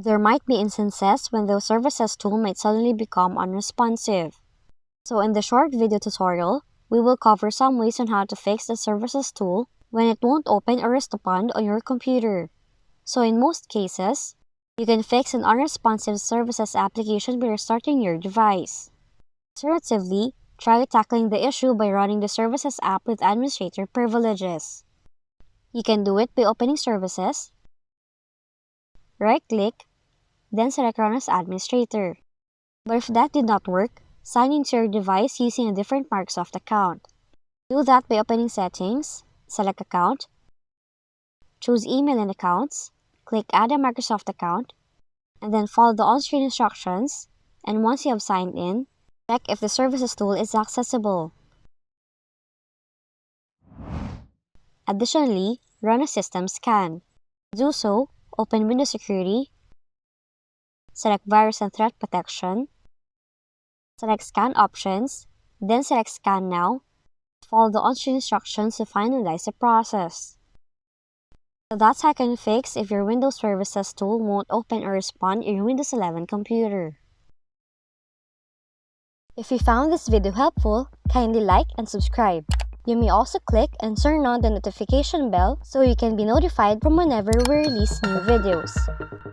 There might be instances when the Services tool might suddenly become unresponsive. So in the short video tutorial, we will cover some ways on how to fix the Services tool when it won't open or respond on your computer. So in most cases, you can fix an unresponsive Services application by restarting your device. Alternatively, try tackling the issue by running the Services app with administrator privileges. You can do it by opening Services, right-click, then select Run as Administrator. But if that did not work, sign into your device using a different Microsoft account. Do that by opening Settings, select Account, choose Email and Accounts, click Add a Microsoft account, and then follow the on-screen instructions, and once you have signed in, check if the Services tool is accessible. Additionally, run a system scan. To do so, open Windows Security, select Virus and Threat Protection, select Scan Options, then select Scan Now. Follow the on-screen instructions to finalize the process. So that's how you can fix if your Windows Services tool won't open or respond in your Windows 11 computer. If you found this video helpful, kindly like and subscribe. You may also click and turn on the notification bell so you can be notified from whenever we release new videos.